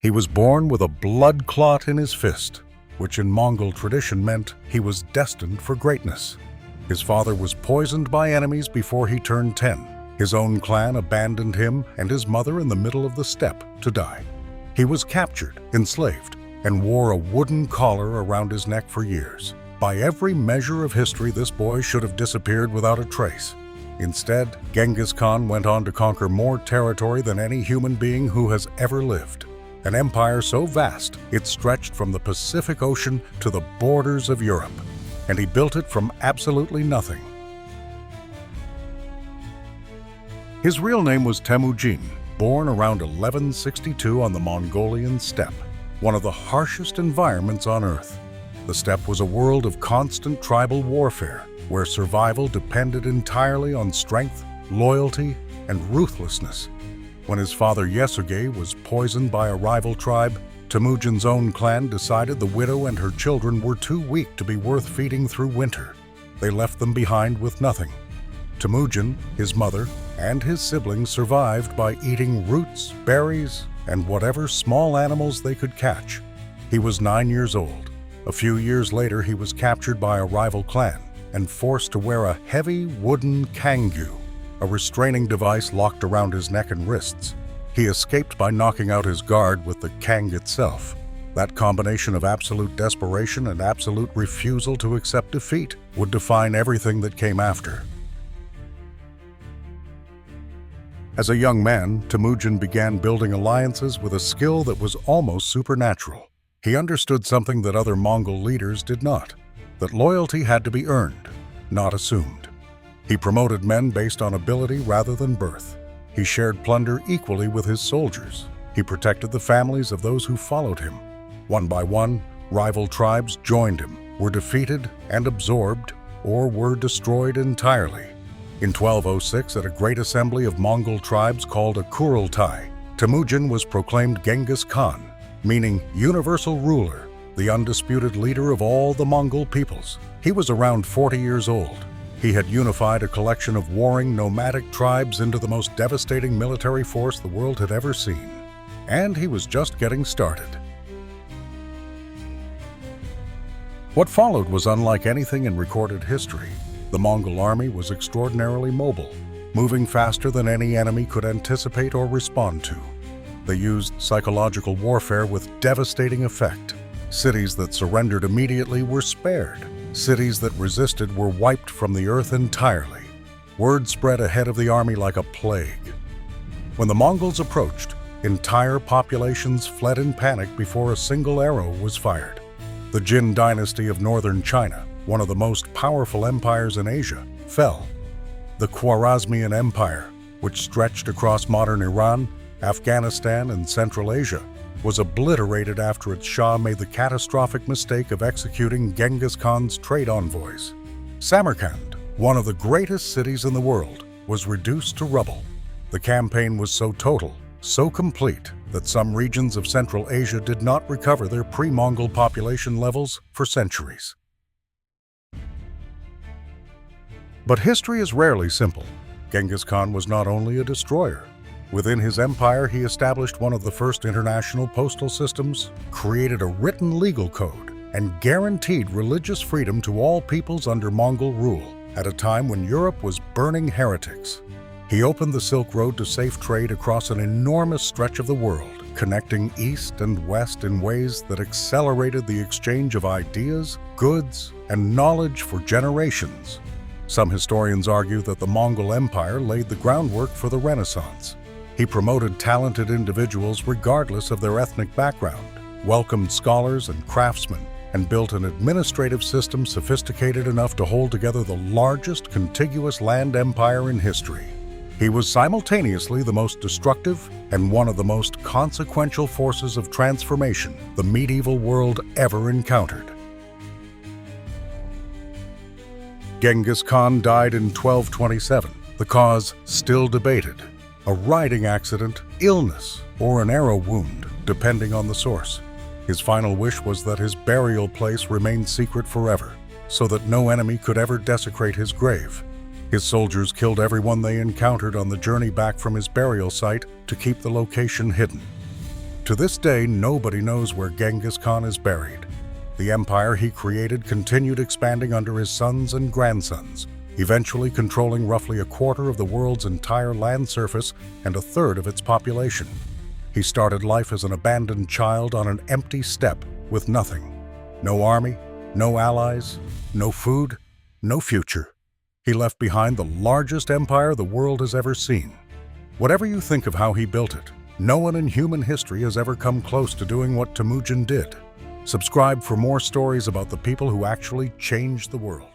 He was born with a blood clot in his fist, which in Mongol tradition meant he was destined for greatness. His father was poisoned by enemies before he turned 10. His own clan abandoned him and his mother in the middle of the steppe to die. He was captured, enslaved, and wore a wooden collar around his neck for years. By every measure of history, this boy should have disappeared without a trace. Instead, Genghis Khan went on to conquer more territory than any human being who has ever lived. An empire so vast, it stretched from the Pacific Ocean to the borders of Europe. And he built it from absolutely nothing. His real name was Temujin, born around 1162 on the Mongolian steppe, one of the harshest environments on Earth. The steppe was a world of constant tribal warfare, where survival depended entirely on strength, loyalty, and ruthlessness. When his father Yesuge was poisoned by a rival tribe, Temujin's own clan decided the widow and her children were too weak to be worth feeding through winter. They left them behind with nothing. Temujin, his mother, and his siblings survived by eating roots, berries, and whatever small animals they could catch. He was 9 years old. A few years later, he was captured by a rival clan and forced to wear a heavy wooden kangyu, a restraining device locked around his neck and wrists. He escaped by knocking out his guard with the kang itself. That combination of absolute desperation and absolute refusal to accept defeat would define everything that came after. As a young man, Temujin began building alliances with a skill that was almost supernatural. He understood something that other Mongol leaders did not, that loyalty had to be earned, not assumed. He promoted men based on ability rather than birth. He shared plunder equally with his soldiers. He protected the families of those who followed him. One by one, rival tribes joined him, were defeated and absorbed, or were destroyed entirely. In 1206, at a great assembly of Mongol tribes called a Kurultai, Temujin was proclaimed Genghis Khan, meaning universal ruler, the undisputed leader of all the Mongol peoples. He was around 40 years old. He had unified a collection of warring nomadic tribes into the most devastating military force the world had ever seen. And he was just getting started. What followed was unlike anything in recorded history. The Mongol army was extraordinarily mobile, moving faster than any enemy could anticipate or respond to. They used psychological warfare with devastating effect. Cities that surrendered immediately were spared. Cities that resisted were wiped from the earth entirely. Word spread ahead of the army like a plague. When the Mongols approached, entire populations fled in panic before a single arrow was fired. The Jin dynasty of northern China, one of the most powerful empires in Asia, fell. The Khwarezmian Empire, which stretched across modern Iran, Afghanistan, and Central Asia, was obliterated after its Shah made the catastrophic mistake of executing Genghis Khan's trade envoys. Samarkand, one of the greatest cities in the world, was reduced to rubble. The campaign was so total, so complete, that some regions of Central Asia did not recover their pre-Mongol population levels for centuries. But history is rarely simple. Genghis Khan was not only a destroyer. Within his empire, he established one of the first international postal systems, created a written legal code, and guaranteed religious freedom to all peoples under Mongol rule, at a time when Europe was burning heretics. He opened the Silk Road to safe trade across an enormous stretch of the world, connecting east and west in ways that accelerated the exchange of ideas, goods, and knowledge for generations. Some historians argue that the Mongol Empire laid the groundwork for the Renaissance. He promoted talented individuals regardless of their ethnic background, welcomed scholars and craftsmen, and built an administrative system sophisticated enough to hold together the largest contiguous land empire in history. He was simultaneously the most destructive and one of the most consequential forces of transformation the medieval world ever encountered. Genghis Khan died in 1227, the cause still debated. A riding accident, illness, or an arrow wound, depending on the source. His final wish was that his burial place remain secret forever, so that no enemy could ever desecrate his grave. His soldiers killed everyone they encountered on the journey back from his burial site to keep the location hidden. To this day, nobody knows where Genghis Khan is buried. The empire he created continued expanding under his sons and grandsons, eventually controlling roughly a quarter of the world's entire land surface and a third of its population. He started life as an abandoned child on an empty steppe with nothing. No army, no allies, no food, no future. He left behind the largest empire the world has ever seen. Whatever you think of how he built it, no one in human history has ever come close to doing what Temujin did. Subscribe for more stories about the people who actually changed the world.